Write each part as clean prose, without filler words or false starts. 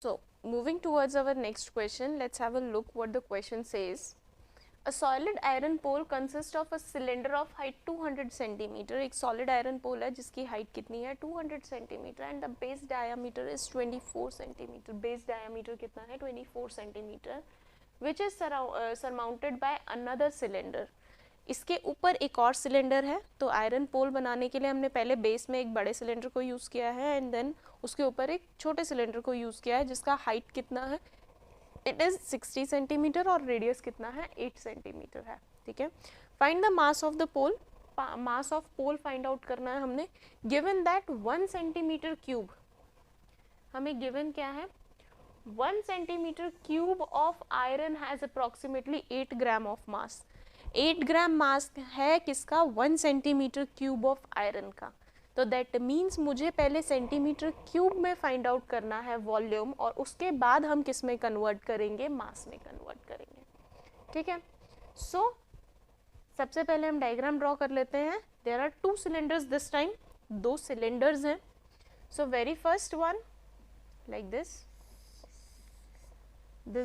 So, moving towards our next question, let's have a look what the question says. A solid iron pole consists of a cylinder of height 200 centimeter. एक solid iron pole है जिसकी height कितनी है 200 centimeter and the base diameter is 24 centimeter. Base diameter कितना है 24 centimeter, which is surmounted by another cylinder. इसके ऊपर एक और सिलेंडर है. तो आयरन पोल बनाने के लिए हमने पहले बेस में एक बड़े सिलेंडर को यूज़ किया है एंड देन उसके ऊपर एक छोटे सिलेंडर को यूज़ किया है जिसका हाइट कितना है, इट इज़ 60 सेंटीमीटर और रेडियस कितना है 8 सेंटीमीटर है. ठीक है. Find the mass of the pole. Mass of pole find out करना है हमने. गिवन दैट 1 सेंटीमीटर क्यूब, हमें गिवन क्या है 1 centimeter cube of iron has approximately 8 gram of mass. 8 gram mass है किसका 1 सेंटीमीटर क्यूब ऑफ आयरन का. तो दैट मीन्स मुझे पहले सेंटीमीटर क्यूब में फाइंड आउट करना है वॉल्यूम और उसके बाद हम किस में कन्वर्ट करेंगे, मास में कन्वर्ट करेंगे. ठीक है. सो सबसे पहले हम डायग्राम ड्रॉ कर लेते हैं. There are 2 cylinders this time, 2 cylinders हैं. So very first one like this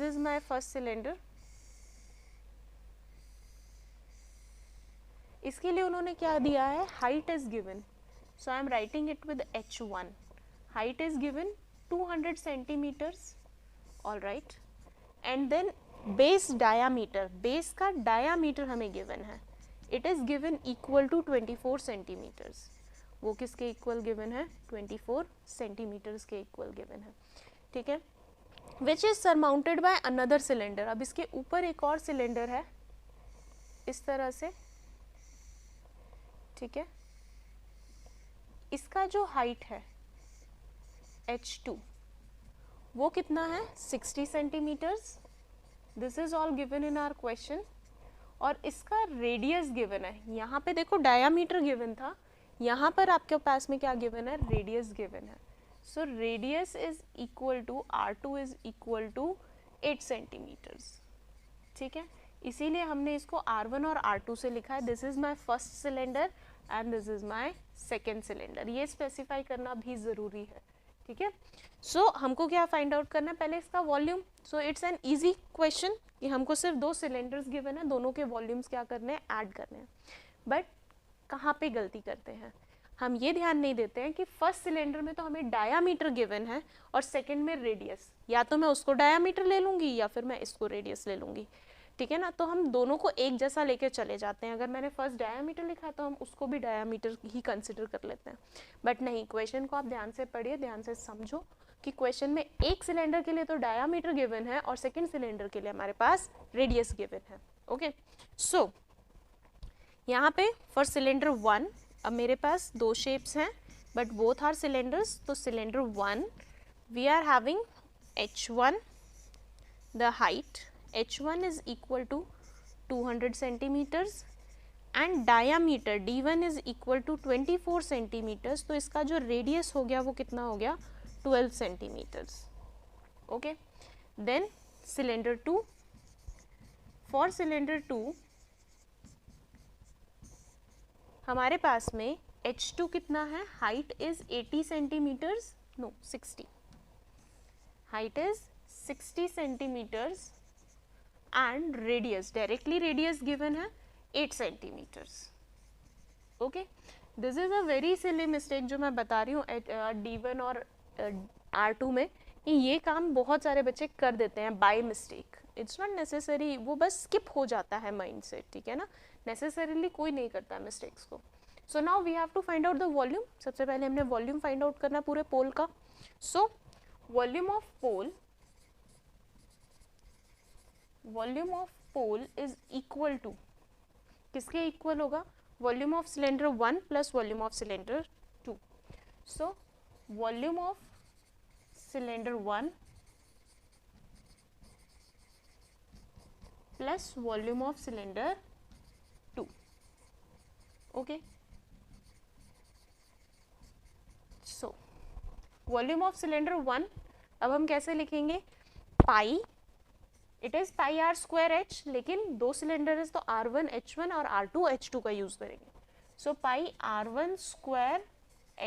is my first cylinder. इसके लिए उन्होंने क्या दिया है, height is given. So I am writing it with h1. Height is given 200 centimetres. All right. And then base diameter, base का diameter हमें given है. It is given equal to 24 centimetres. वो किसके इक्वल गिवन है, 24 centimetres के equal given है. ठीक है. Which is surmounted by another cylinder. अब इसके ऊपर एक और सिलेंडर है इस तरह से. ठीक है. इसका जो हाइट है h2 वो कितना है 60 centimeters. This is all given in our question. और इसका रेडियस गिवन है. यहाँ पे देखो डायामीटर गिवन था, यहाँ पर आपके पास में क्या गिवन है, रेडियस गिवन है. So radius is equal to r2 is equal to 8 centimeters. ठीक है. इसीलिए हमने इसको R1 और R2 से लिखा है. This is my first cylinder and this is my second cylinder. ये स्पेसिफाई करना भी ज़रूरी है. ठीक है. सो हमको क्या फाइंड आउट करना है, पहले इसका volume. So it's an easy question कि हमको सिर्फ 2 सिलेंडर्स गिवन है, दोनों के वॉल्यूम्स क्या करने हैं, ऐड करने हैं. बट कहाँ पे गलती करते हैं हम, ये ध्यान नहीं देते हैं कि फर्स्ट सिलेंडर में तो हमें डायामीटर गिवन है और सेकेंड में रेडियस. या तो मैं उसको डायामीटर ले लूँगी या फिर मैं इसको रेडियस ले लूँगी. ठीक है ना. तो हम दोनों को एक जैसा लेके चले जाते हैं. अगर मैंने फर्स्ट डायामीटर लिखा तो हम उसको भी डायामीटर ही कंसिडर कर लेते हैं. बट नहीं, क्वेश्चन को आप ध्यान से पढ़िए, ध्यान से समझो कि क्वेश्चन में एक सिलेंडर के लिए तो डायामीटर गिवन है और सेकेंड सिलेंडर के लिए हमारे पास रेडियस गिवन है. ओके. सो यहाँ पे फॉर सिलेंडर 1 अब मेरे पास 2 शेप्स हैं बट बोथ आर सिलेंडर्स. तो cylinder 1 we are having h1, the height h1 is equal to 200 centimeters and diameter d1 is equal to 24 centimeters. तो इसका जो रेडियस हो गया वो कितना हो गया 12 centimeters. Okay. Then cylinder 2, for cylinder 2 हमारे पास में h2 कितना है, height is 80 centimeters, no 60. Height is 60 centimeters and radius, directly radius given है 8 centimeters. Okay. This is a very silly mistake जो मैं बता रही हूँ D1 और R2 में. ये काम बहुत सारे बच्चे कर देते हैं by mistake. It's not necessary, वो बस स्किप हो जाता है माइंड से. ठीक है ना. नेसेसरीली कोई नहीं करता मिस्टेक्स को. So now we have to find out the volume. सबसे पहले हमने वॉल्यूम फाइंड आउट करना पूरे पोल का. So volume of pole, volume of pole is equal to, किसके इक्वल होगा, volume of cylinder 1 plus volume of cylinder 2. So volume of cylinder 1 plus volume of cylinder 2. Okay. So volume of cylinder 1 अब हम कैसे लिखेंगे, pi, it is pi r square h, लेकिन 2 cylinder है तो R1 H1 और R2 H2 का use करेंगे. सो पाई R1 square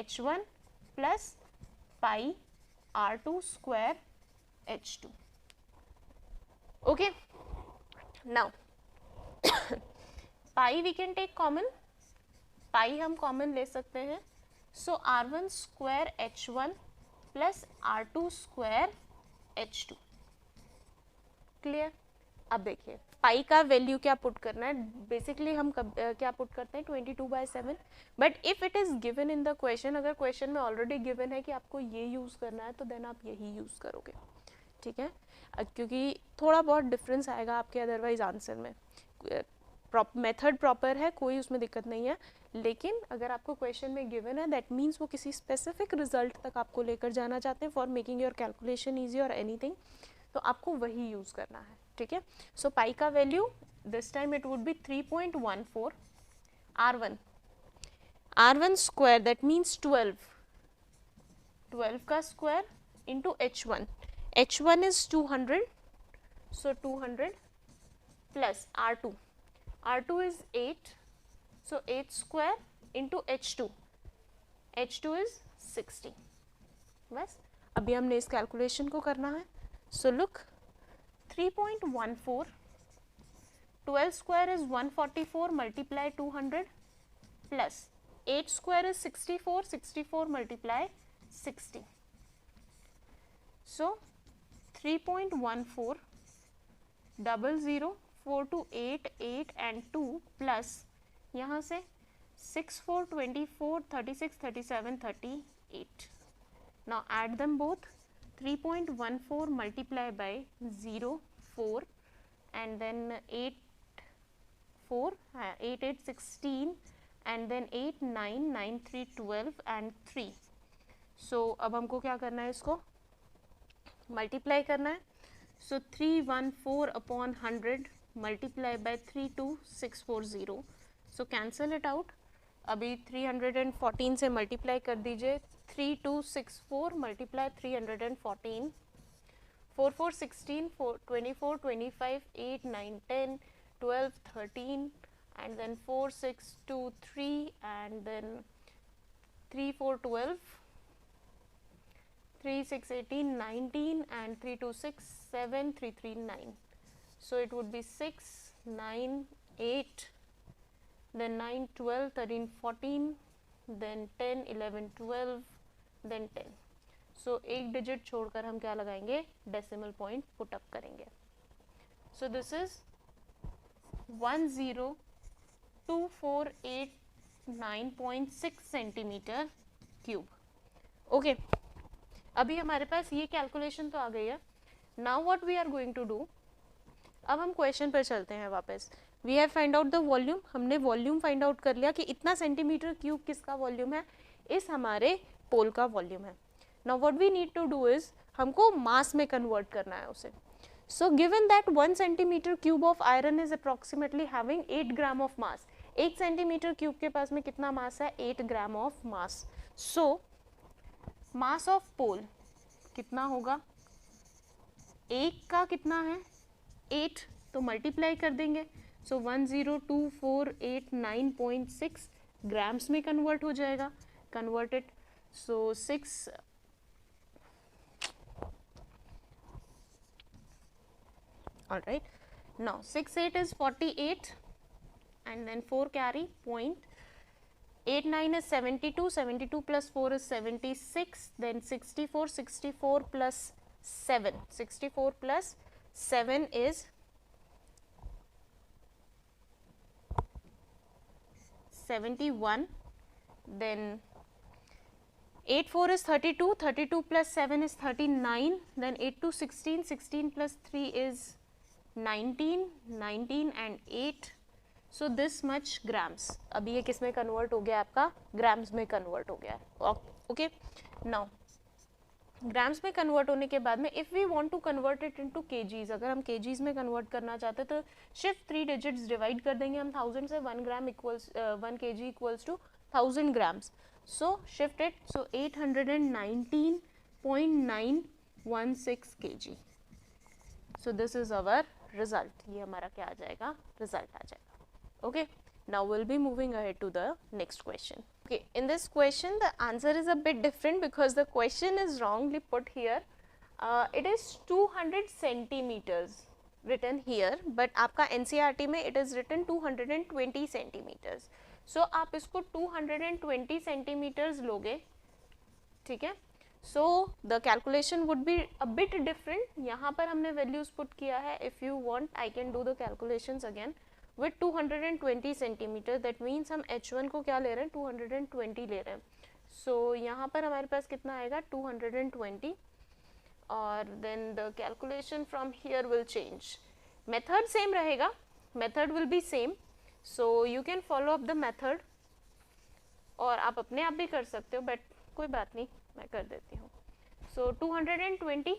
H1 plus pi R2 square H2. Okay, now pi we can take common, pi हम common ले सकते हैं. So R1 square H1 plus R2 square H2. Clear. अब देखिए पाई का वैल्यू क्या पुट करना है. बेसिकली हम क्या पुट करते हैं 22/7. But if it is given in the question, अगर क्वेश्चन में ऑलरेडी गिवन है कि आपको ये यूज करना है तो देन आप यही यूज करोगे. ठीक है, क्योंकि थोड़ा बहुत डिफरेंस आएगा आपके अदरवाइज आंसर में. मेथड प्रॉपर है, कोई उसमें दिक्कत नहीं है, लेकिन अगर आपको क्वेश्चन में गिवन है दैट मीन्स वो किसी स्पेसिफिक रिजल्ट तक आपको लेकर जाना चाहते हैं for making your calculation easy और एनीथिंग, तो आपको वही यूज करना है. ठीक है, सो पाई का value this time it would be 3.14. R1 square that means 12 का square into H1 is 200, so 200 plus R2 is 8, so 8 square into H2 is 60. बस अभी हमने इस कैलकुलेशन को करना है. So look, 3.14, 12 square is 144 multiply 200 plus 8 square is 64 multiply 60. So 3.14 00 4 to 8 8 and 2 plus यहाँ से 6 4 24 36 37 38. Now add them both. 3.14 multiply by 0 4 and then 8 4 8 8 16 and then 8 9 9 3 12 and 3. So अब हमको क्या करना है, इसको मल्टीप्लाई करना है. सो 314 upon 100 multiply by 32640. So cancel it out. अभी 314 से मल्टीप्लाई कर दीजिए. 3264 multiply 314, 4 4 16 4 24 25 8 9 10 12 13 and then 4 6 2 3 and then 3 4 12 3 6 18 19 and 3 2 6 7 3 3 9. So it would be 6 9 8 then 9 12 13 14 then 10 11 12 then 10. So एक डिजिट छोड़कर हम क्या लगाएंगे, डेसिमल पॉइंट पुट अप करेंगे. So this is 10248.96 centimeter cube. Okay, अभी हमारे पास ये कैलकुलेशन तो आ गई है. Now what we are going to do, अब हम क्वेश्चन पर चलते हैं वापस. We have find out the volume. हमने वॉल्यूम फाइंड आउट कर लिया कि इतना सेंटीमीटर क्यूब किसका वॉल्यूम है, इस हमारे पोल का वॉल्यूम है. Now what we need to do is, हमको मास में कन्वर्ट करना है उसे. So given that 1 centimeter cube of iron is approximately having 8 gram of mass. 1 centimeter cube के पास में कितना मास है, 8 gram of mass. So mass of पोल कितना होगा, एक का कितना है 8, तो मल्टीप्लाई कर देंगे. सो 10248.9.6 ग्राम्स में कन्वर्ट हो जाएगा. Converted, so 6 all right. Now 6 8 is 48 and then 4 carry point. 8 9 is 72 plus 4 is 76, then 64 plus 7 is 71, then 8 4 is 32 plus 7 is 39, then 8 2 16 plus 3 is 19 and 8. So this much grams. अभी ये किस में convert हो गया, आपका ग्राम्स में कन्वर्ट हो गया है. ओके, नाउ ग्राम्स में कन्वर्ट होने के बाद में if we want to convert it into kgs, अगर हम केजीज में कन्वर्ट करना चाहते तो शिफ्ट 3 डिजिट्स डिवाइड कर देंगे हम 1000 से. 1 gram equals 1 KG equals to 1000 grams. So shift it, so 819.916 kg. So this is our result. ये हमारा क्या आ जाएगा, रिजल्ट आ जाएगा. Okay, now we'll be moving ahead to the next question. Okay, in this question the answer is a bit different because the question is wrongly put here. It is 200 centimeters written here, but आपका NCERT में it is written 220 centimeters. So आप इसको 220 centimeters लोगे, ठीक है. So the calculation would be a bit different. यहाँ पर हमने values put किया है. If you want, I can do the calculations again with 220 centimeters. That means हम H1 को क्या ले रहे हैं, 220 ले रहे हैं. So यहाँ पर हमारे पास कितना आएगा, 220. और then the calculation from here will change. Method same रहेगा, method will be same, so you can follow up the method, और आप अपने आप भी कर सकते हो, but कोई बात नहीं, मैं कर देती हूँ. So 220,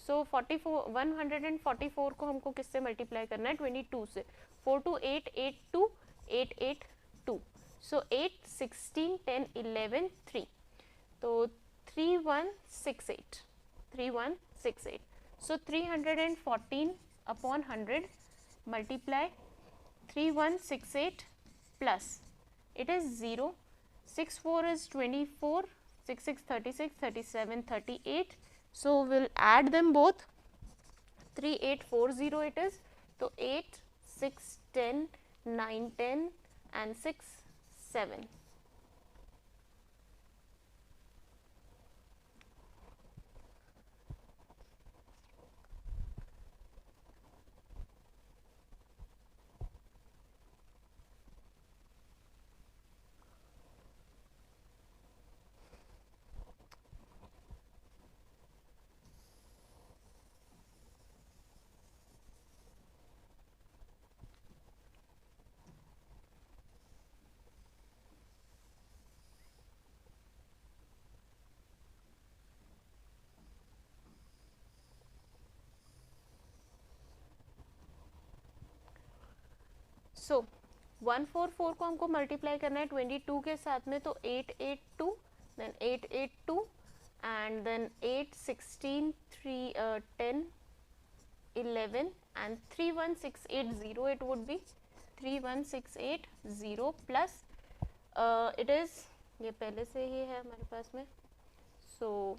so 144 को हमको किससे मल्टीप्लाई करना है, 22 से. 4 to 8, 8 to 8, 8 2, so 8, 16, 10, 11, 3, तो 3168. So 314 upon 100 multiply 3168 plus it is 0. 6 4 is 24, 6 6 36, 37 38. So we'll add them both. 3840 it is. So 8 6 10 9 10 and 6 7. सो 144 को हमको मल्टीप्लाई करना है 22 के साथ में, तो 882, then 882 and then 8 16 3 10 11 and 31680 it would be 31680 plus it is, ये पहले से ही है हमारे पास में, so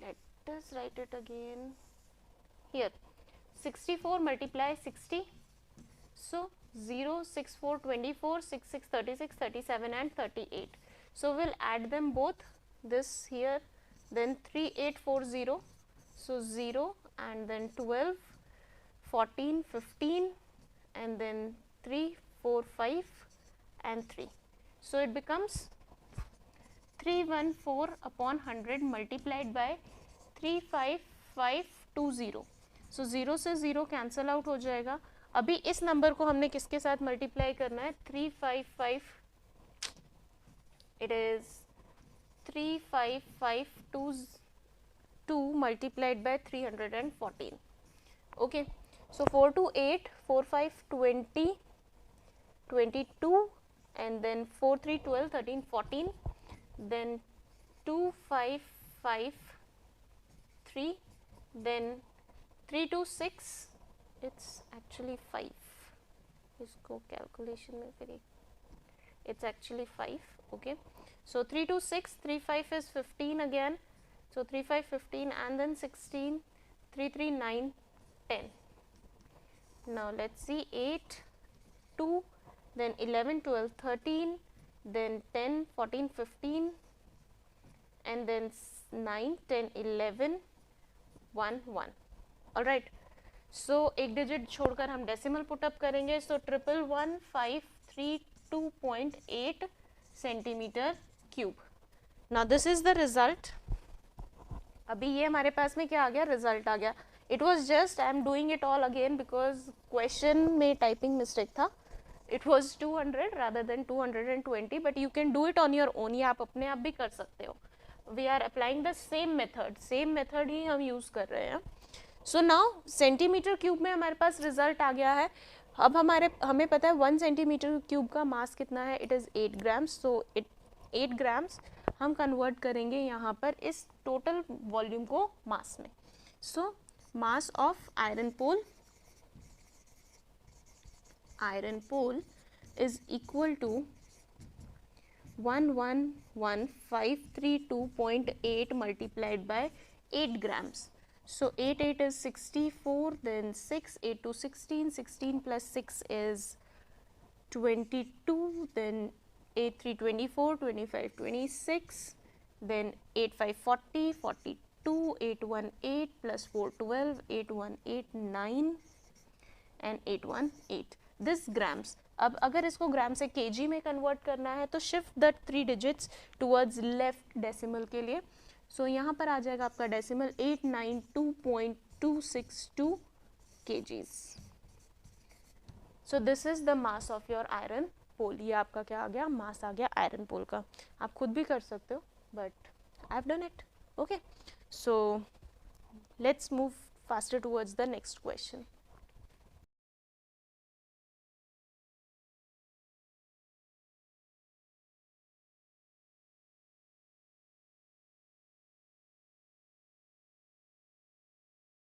let us write it again here. 64 multiply 60, so 0 6 4 24, 6 6 36, 37 and 38. So we'll add them both, this here, then 3840, so 0 and then 12 14 15 and then 3 4 5 and 3. So it becomes 314 upon 100 multiplied by 35520. So 0 से 0 cancel out हो जाएगा. अभी इस number को हमने किसके साथ multiply करना है, 355, it is 35522 multiplied by 314. Okay, so 4 to 8, 4 5 20, 22 and then 4 3 12, 13 14, then 2 5 5 3, then 3 2 6, it's actually 5. इसको कैलकुलेशन में फिर it's actually 5. okay, so 3 2 6, 3 5 is 15 again, so 3 5 15 and then 16, 3 3 9 10. Now let's see, 8 2, then 11 12 13, then 10 14 15 and then 9 10 11 1 1. all right, सो एक digit छोड़कर हम decimal put up करेंगे. सो 111,532.8 centimetre cube. Now this is the result. अभी ये हमारे पास में क्या आ गया, रिजल्ट आ गया. It was just, I am doing it all again because question में टाइपिंग मिस्टेक था. It was 200 rather than 220, but you can do it on your own. ये आप अपने आप भी कर सकते हो. We are applying the same method ही हम यूज कर रहे हैं. सो नाउ सेंटीमीटर क्यूब में हमारे पास रिजल्ट आ गया है. अब हमें पता है 1 सेंटीमीटर क्यूब का मास कितना है, it is 8 grams. So 8 grams हम कन्वर्ट करेंगे यहाँ पर इस टोटल वॉल्यूम को मास में. So mass of iron pole is equal to 111,532.8 multiplied by 8 grams. So 8 8 is 64, then 6 8 to 16, 16 plus 6 is 22, then 8 3 24, 25 26, then 8 5 40, 42, 8 1 8 plus 4 12, 8 1 8 9 and 8 1 8. This grams. अब अगर इसको ग्राम से केजी में कन्वर्ट करना है तो shift the 3 digits towards left decimal के लिए. सो यहाँ पर आ जाएगा आपका decimal 892.262 kgs. So this is the mass of your iron pole. ये आपका क्या आ गया, मास आ गया आयरन पोल का. आप खुद भी कर सकते हो but I have done it. Okay, so let's move faster towards the next question.